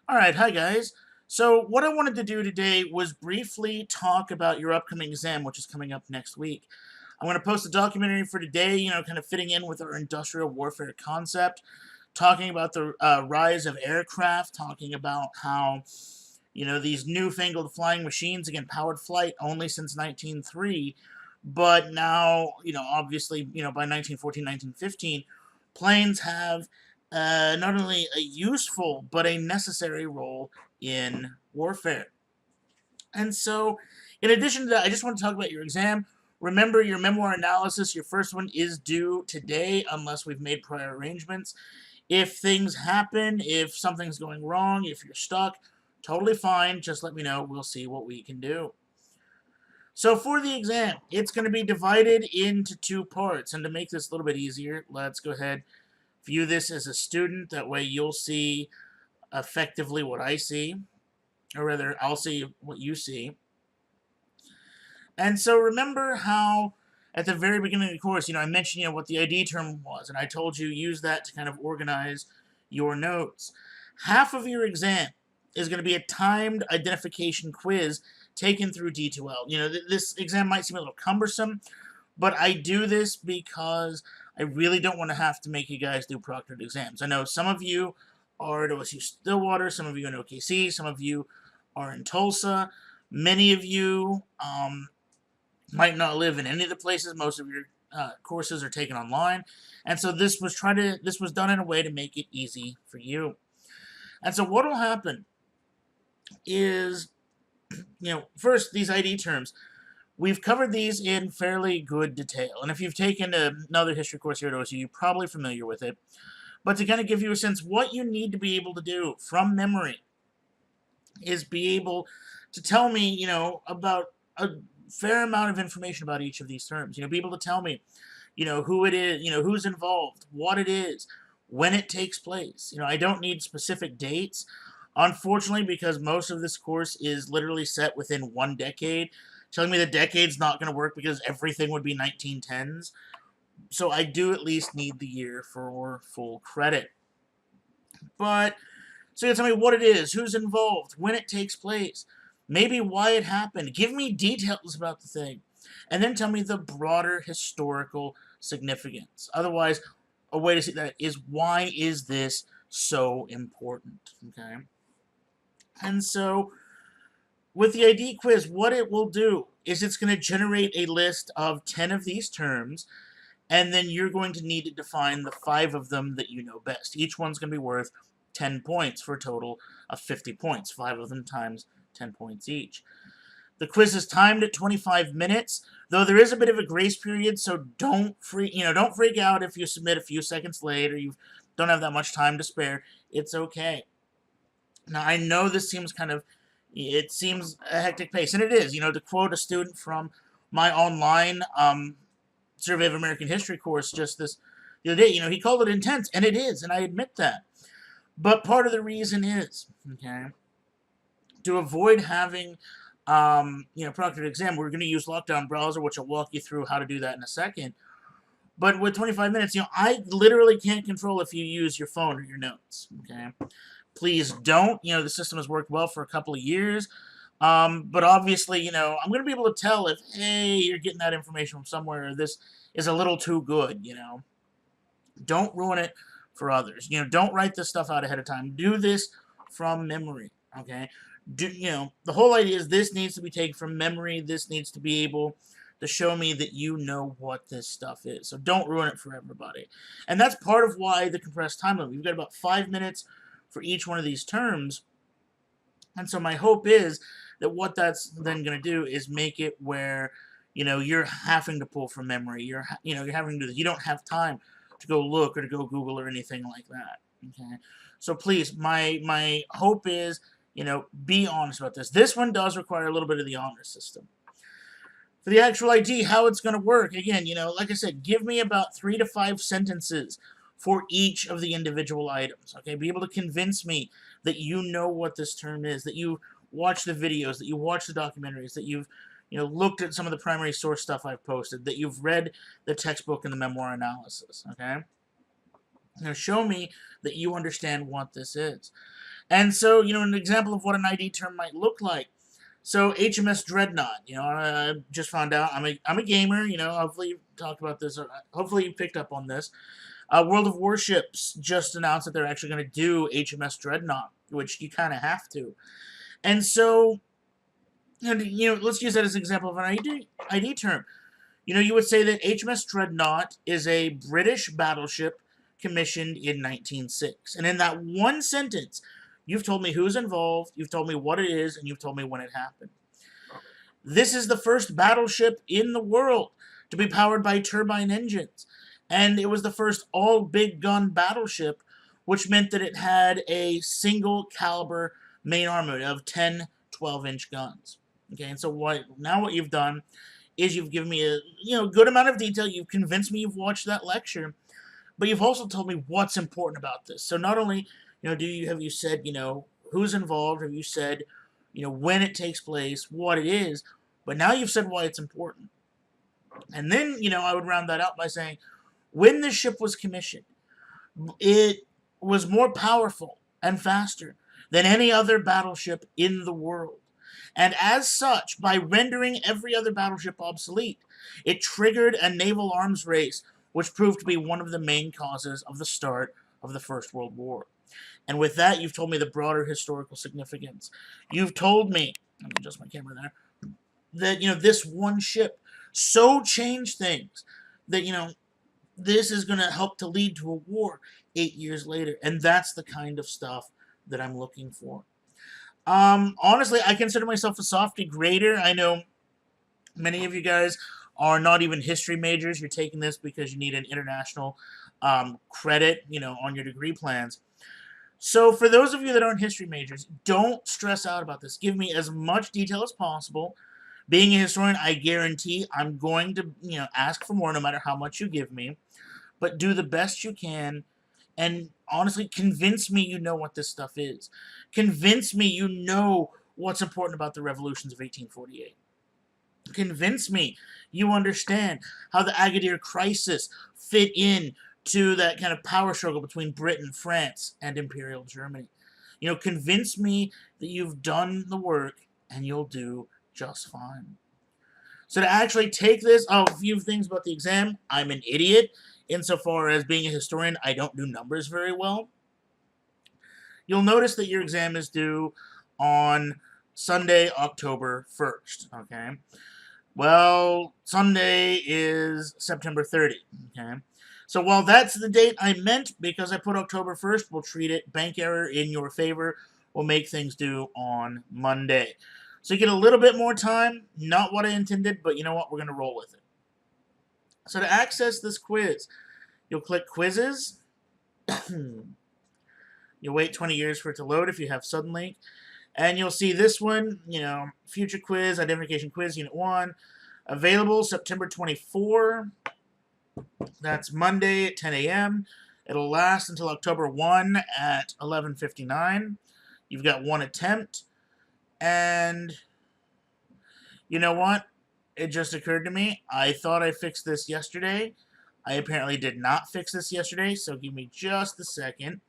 Alright, hi guys. So what I wanted to do today was briefly talk about your upcoming exam, which is coming up next week. I'm going to post a documentary for today, kind of fitting in with our industrial warfare concept, talking about the rise of aircraft, talking about how, these newfangled flying machines, again, powered flight only since 1903, but now, obviously, by 1914, 1915, planes have not only a useful but a necessary role in warfare. And so, in addition to that, I just want to talk about your exam. Remember, your memoir analysis, your first one is due today unless we've made prior arrangements. If things happen, if something's going wrong, if you're stuck, totally fine. Just let me know. We'll see what we can do. So for the exam, it's going to be divided into two parts. And to make this a little bit easier, let's go ahead, view this as a student. That way you'll see effectively what I see, or rather, I'll see what you see. And so remember how at the very beginning of the course, I mentioned, what the ID term was, and I told you use that to kind of organize your notes. Half of your exam is going to be a timed identification quiz taken through D2L. This exam might seem a little cumbersome, but I do this because I really don't want to have to make you guys do proctored exams. I know some of you are at OSU Stillwater, some of you in OKC, some of you are in Tulsa. Many of you might not live in any of the places. Most of your courses are taken online, and so this was done in a way to make it easy for you. And so what will happen is, first, these ID terms. We've covered these in fairly good detail, and if you've taken another history course here at OSU, you're probably familiar with it. But to kind of give you a sense, what you need to be able to do from memory is be able to tell me, about a fair amount of information about each of these terms. Be able to tell me, who it is, who's involved, what it is, when it takes place. I don't need specific dates, unfortunately, because most of this course is literally set within one decade. Telling me the decade's not going to work because everything would be 1910s. So I do at least need the year for full credit. But, so you tell me what it is, who's involved, when it takes place, maybe why it happened. Give me details about the thing. And then tell me the broader historical significance. Otherwise, a way to see that is, why is this so important? Okay? And so, with the ID quiz, what it will do is it's going to generate a list of 10 of these terms, and then you're going to need to define the 5 of them that you know best. Each one's going to be worth 10 points for a total of 50 points. 5 of them times 10 points each. The quiz is timed at 25 minutes, though there is a bit of a grace period, so don't freak out if you submit a few seconds late or you don't have that much time to spare. It's okay. Now, I know this seems it seems a hectic pace, and it is. To quote a student from my online Survey of American History course just the other day, he called it intense, and it is, and I admit that. But part of the reason is, okay, to avoid having, proctored exam, we're going to use Lockdown Browser, which I'll walk you through how to do that in a second. But with 25 minutes, I literally can't control if you use your phone or your notes, okay? Please don't. The system has worked well for a couple of years. But obviously, I'm going to be able to tell if, hey, you're getting that information from somewhere, or this is a little too good, Don't ruin it for others. Don't write this stuff out ahead of time. Do this from memory, okay? The whole idea is this needs to be taken from memory. This needs to be able to show me that you know what this stuff is. So don't ruin it for everybody. And that's part of why the compressed time limit. We've got about 5 minutes for each one of these terms. And so my hope is that what that's then going to do is make it where, you're having to pull from memory. You're having to do this. You don't have time to go look or to go Google or anything like that. Okay. So please, my hope is, be honest about this. This one does require a little bit of the honor system. For the actual ID, how it's going to work, again, like I said, give me about 3 to 5 sentences for each of the individual items, okay? Be able to convince me that you know what this term is, that you watch the videos, that you watch the documentaries, that you've, looked at some of the primary source stuff I've posted, that you've read the textbook and the memoir analysis, okay? Now show me that you understand what this is. And so, an example of what an ID term might look like. So HMS Dreadnought, I just found out I'm a gamer. Hopefully you talked about this. Or hopefully you picked up on this. World of Warships just announced that they're actually going to do HMS Dreadnought, which you kind of have to. And so, let's use that as an example of an ID term. You would say that HMS Dreadnought is a British battleship commissioned in 1906. And in that one sentence, you've told me who's involved, you've told me what it is, and you've told me when it happened. This is the first battleship in the world to be powered by turbine engines. And it was the first all-big gun battleship, which meant that it had a single caliber main armament of 10 12-inch guns. Okay, and so what you've done is you've given me a good amount of detail. You've convinced me you've watched that lecture, but you've also told me what's important about this. So not only have you said who's involved, have you said when it takes place, what it is, but now you've said why it's important. And then I would round that out by saying when this ship was commissioned, it was more powerful and faster than any other battleship in the world. And as such, by rendering every other battleship obsolete, it triggered a naval arms race, which proved to be one of the main causes of the start of the First World War. And with that, you've told me the broader historical significance. You've told me, let me adjust my camera there, that, this one ship so changed things that, this is going to help to lead to a war 8 years later. And that's the kind of stuff that I'm looking for. Honestly, I consider myself a softy grader. I know many of you guys are not even history majors. You're taking this because you need an international credit, on your degree plans. So for those of you that aren't history majors, don't stress out about this. Give me as much detail as possible. Being a historian, I guarantee I'm going to, ask for more no matter how much you give me. But do the best you can. And honestly, convince me you know what this stuff is. Convince me you know what's important about the revolutions of 1848. Convince me you understand how the Agadir crisis fit in to that kind of power struggle between Britain, France, and Imperial Germany. Convince me that you've done the work, and you'll do just fine. So to actually take this, a few things about the exam. I'm an idiot. Insofar as being a historian, I don't do numbers very well. You'll notice that your exam is due on Sunday, October 1st, okay? Well, Sunday is September 30, okay? So while that's the date I meant, because I put October 1st, we'll treat it bank error in your favor. We'll make things due on Monday. So you get a little bit more time. Not what I intended, but you know what? We're going to roll with it. So to access this quiz, you'll click Quizzes. You'll wait 20 years for it to load if you have Suddenlink. And you'll see this one, Future Quiz, Identification Quiz, Unit 1. Available September 24. That's Monday at 10 a.m. It'll last until October 1 at 11:59. You've got one attempt. And you know what? It just occurred to me, I thought I fixed this yesterday. I apparently did not fix this yesterday, so give me just a second.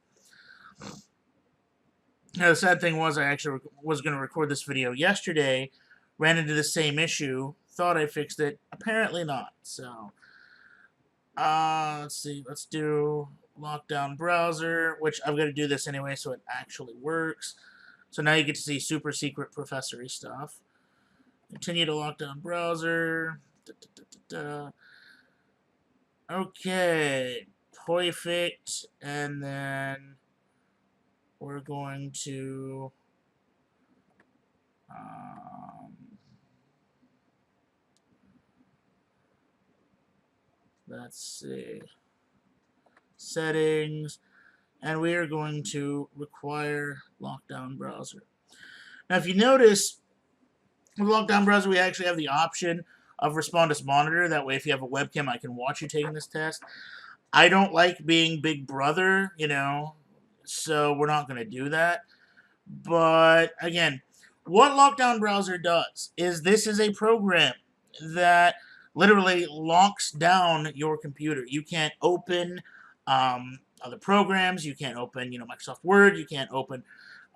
Now, the sad thing was I actually was going to record this video yesterday, ran into the same issue, thought I fixed it, apparently not. So, let's see, let's do lockdown browser, which I've got to do this anyway so it actually works. So now you get to see super secret professory stuff. Continue to lockdown browser. Okay, perfect. And then we're going to let's see, settings, and we are going to require lockdown browser. Now, if you notice, with lockdown browser, we actually have the option of Respondus Monitor. That way, if you have a webcam, I can watch you taking this test. I don't like being Big Brother, so we're not going to do that. But, again, what Lockdown Browser does is this is a program that literally locks down your computer. You can't open other programs. You can't open, Microsoft Word. You can't open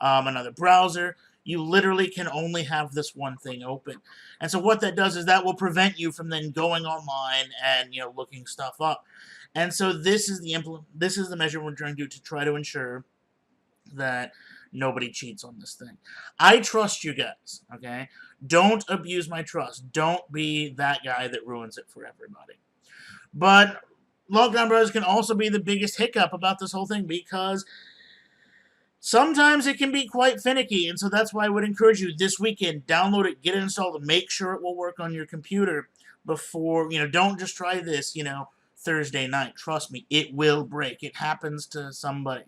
another browser. You literally can only have this one thing open. And so what that does is that will prevent you from then going online and, looking stuff up. And so this is the measure we're trying to try to ensure that nobody cheats on this thing. I trust you guys, okay? Don't abuse my trust. Don't be that guy that ruins it for everybody. But lockdown browsers can also be the biggest hiccup about this whole thing, because sometimes it can be quite finicky, and so that's why I would encourage you this weekend, download it, get it installed, and make sure it will work on your computer before, don't just try this, Thursday night. Trust me, it will break. It happens to somebody.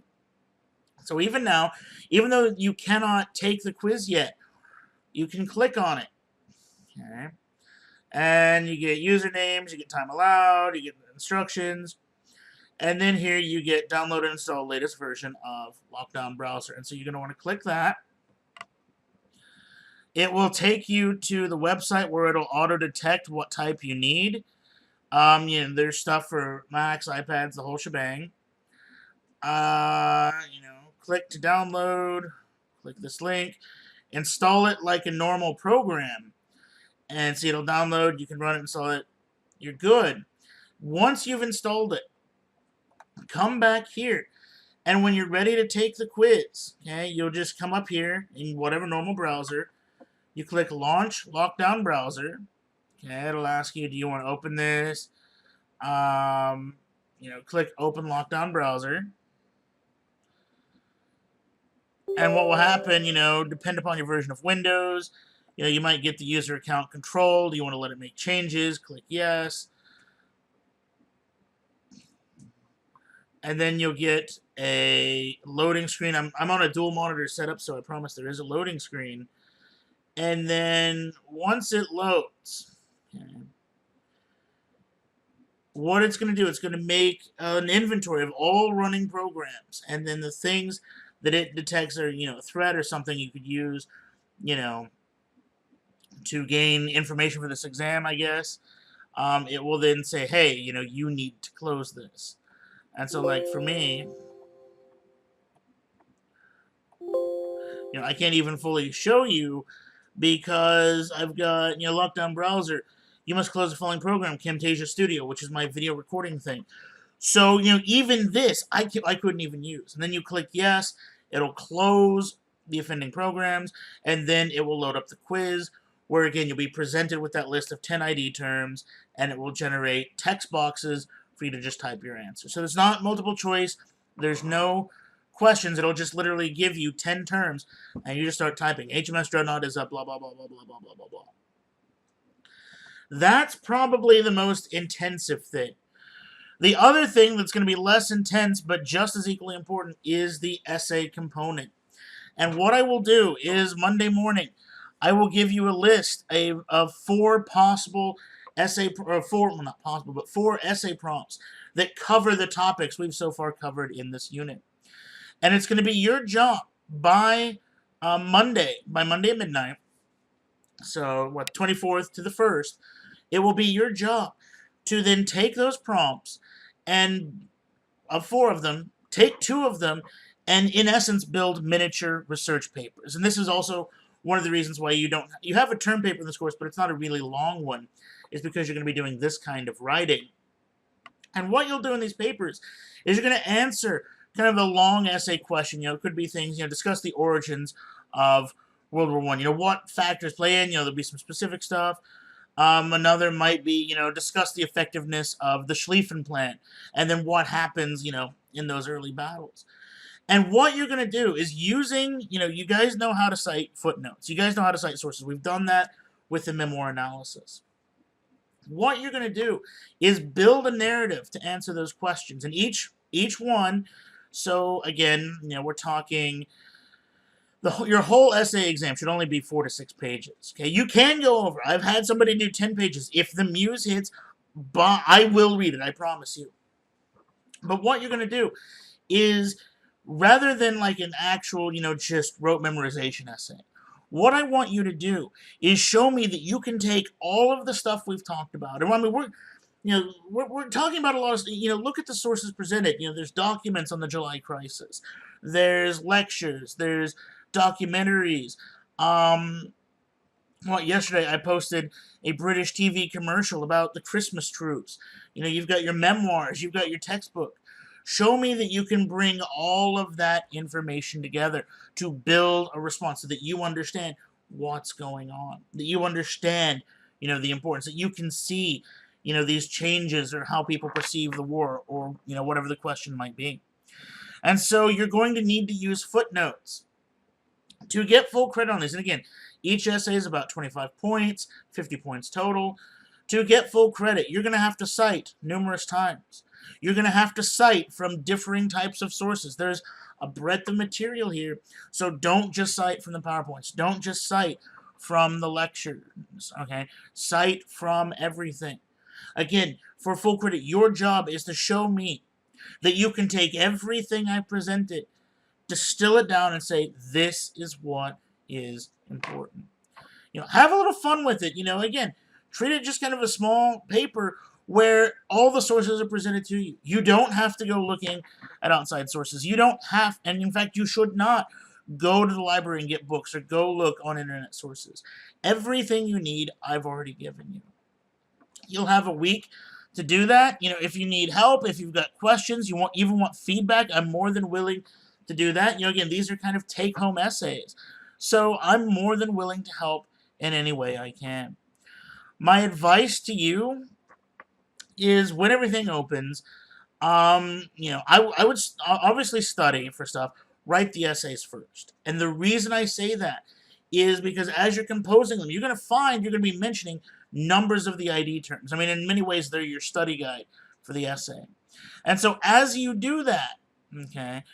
So even now, even though you cannot take the quiz yet, you can click on it. Okay? And you get usernames, you get time allowed, you get instructions, and then here you get download and install latest version of Lockdown Browser. And so you're going to want to click that. It will take you to the website where it'll auto-detect what type you need. There's stuff for Macs, iPads, the whole shebang. Click to download, click this link, install it like a normal program, and see it'll download, you can run it, install it, you're good. Once you've installed it, come back here, and when you're ready to take the quiz, okay, you'll just come up here in whatever normal browser, you click Launch Lockdown Browser, okay, it'll ask you, do you want to open this, click Open Lockdown Browser. And what will happen, depend upon your version of Windows, you might get the user account controlled. You want to let it make changes. Click Yes. And then you'll get a loading screen. I'm on a dual monitor setup, so I promise there is a loading screen. And then once it loads, okay, what it's going to do, it's going to make an inventory of all running programs. And then the things that it detects are, a threat or something you could use, to gain information for this exam, I guess. It will then say, hey, you need to close this. And so, like, for me, I can't even fully show you because I've got, Lockdown Browser. You must close the following program, Camtasia Studio, which is my video recording thing. So, even this, I couldn't even use. And then you click Yes, it'll close the offending programs, and then it will load up the quiz, where, again, you'll be presented with that list of 10 ID terms, and it will generate text boxes for you to just type your answer. So there's not multiple choice. There's no questions. It'll just literally give you 10 terms, and you just start typing. HMS Dreadnought is a blah, blah, blah, blah, blah, blah, blah, blah, blah. That's probably the most intensive thing. The other thing that's going to be less intense, but just as equally important, is the essay component. And what I will do is Monday morning, I will give you a list of 4 possible essay, or 4, well, not possible, but 4 essay prompts that cover the topics we've so far covered in this unit. And it's going to be your job by Monday at midnight, so 24th to the 1st, it will be your job to then take those prompts and, of 4 of them, take 2 of them and, in essence, build miniature research papers. And this is also one of the reasons why you have a term paper in this course, but it's not a really long one, is because you're going to be doing this kind of writing. And what you'll do in these papers is you're going to answer kind of the long essay question. It could be things, discuss the origins of World War I. What factors play in, there'll be some specific stuff. Another might be, discuss the effectiveness of the Schlieffen Plan, and then what happens, in those early battles. And what you're going to do is using, you guys know how to cite footnotes. You guys know how to cite sources. We've done that with the memoir analysis. What you're going to do is build a narrative to answer those questions. And each one, so again, we're talking, your whole essay exam should only be 4 to 6 pages. Okay, you can go over. I've had somebody do 10 pages. If the muse hits, I will read it, I promise you. But what you're going to do is, rather than like an actual, just rote memorization essay, what I want you to do is show me that you can take all of the stuff we've talked about. And I mean, we're talking about a lot of, look at the sources presented. There's documents on the July crisis. There's lectures. There's documentaries. Well, yesterday I posted a British TV commercial about the Christmas troops. You know, you've got your memoirs, you've got your textbook. Show me that you can bring all of that information together to build a response so that you understand what's going on, that you understand, you know, the importance, that you can see, you know, these changes or how people perceive the war or, you know, whatever the question might be. And so you're going to need to use footnotes to get full credit on this. And again, each essay is about 25 points, 50 points total. To get full credit, you're going to have to cite numerous times. You're going to have to cite from differing types of sources. There's a breadth of material here, so don't just cite from the PowerPoints. Don't just cite from the lectures, okay? Cite from everything. Again, for full credit, your job is to show me that you can take everything I presented, distill it down, and say, this is what is important. You know, have a little fun with it. You know, again, treat it just kind of a small paper where all the sources are presented to you. You don't have to go looking at outside sources. You don't have, and in fact, you should not go to the library and get books or go look on internet sources. Everything you need, I've already given you. You'll have a week to do that. You know, if you need help, if you've got questions, you even want feedback, I'm more than willing to do that. You know, again, these are kind of take-home essays. So I'm more than willing to help in any way I can. My advice to you is when everything opens, you know, I would obviously study for stuff, write the essays first. And the reason I say that is because as you're composing them, you're going to find you're going to be mentioning numbers of the ID terms. I mean, in many ways, they're your study guide for the essay. And so as you do that, okay,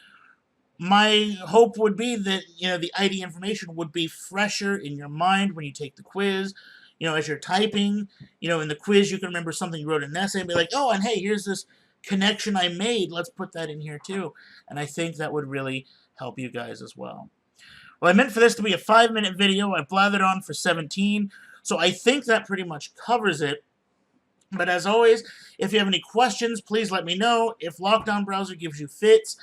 my hope would be that, you know, the ID information would be fresher in your mind when you take the quiz. You know, as you're typing, you know, in the quiz, you can remember something you wrote in an essay and be like, oh, and hey, here's this connection I made. Let's put that in here too. And I think that would really help you guys as well. Well, I meant for this to be a 5-minute video. I blathered on for 17. So I think that pretty much covers it. But as always, if you have any questions, please let me know. If Lockdown Browser gives you fits,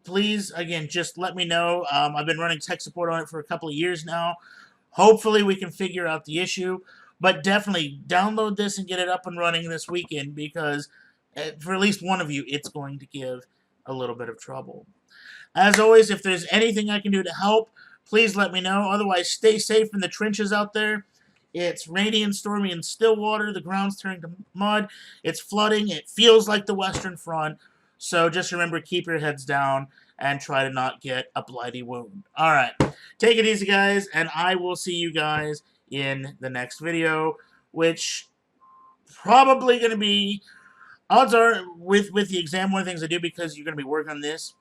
please, again, just let me know. I've been running tech support on it for a couple of years now. Hopefully we can figure out the issue. But definitely download this and get it up and running this weekend because for at least one of you, it's going to give a little bit of trouble. As always, if there's anything I can do to help, please let me know. Otherwise, stay safe in the trenches out there. It's rainy and stormy in Stillwater. The ground's turning to mud. It's flooding. It feels like the Western Front. So just remember, keep your heads down and try to not get a bloody wound. All right. Take it easy, guys, and I will see you guys in the next video, which probably going to be, odds are, with the exam, one of the things I do because you're going to be working on this,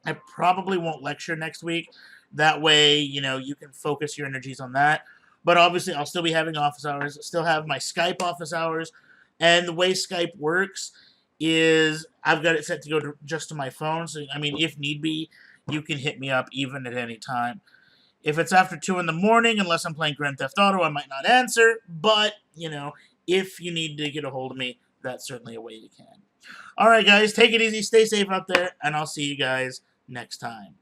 I probably won't lecture next week. That way, you know, you can focus your energies on that. But obviously, I'll still be having office hours. I'll still have my Skype office hours. And the way Skype works is I've got it set to go just to my phone. So, I mean, if need be, you can hit me up even at any time. If it's after 2 in the morning, unless I'm playing Grand Theft Auto, I might not answer. But, you know, if you need to get a hold of me, that's certainly a way you can. All right, guys, take it easy. Stay safe out there. And I'll see you guys next time.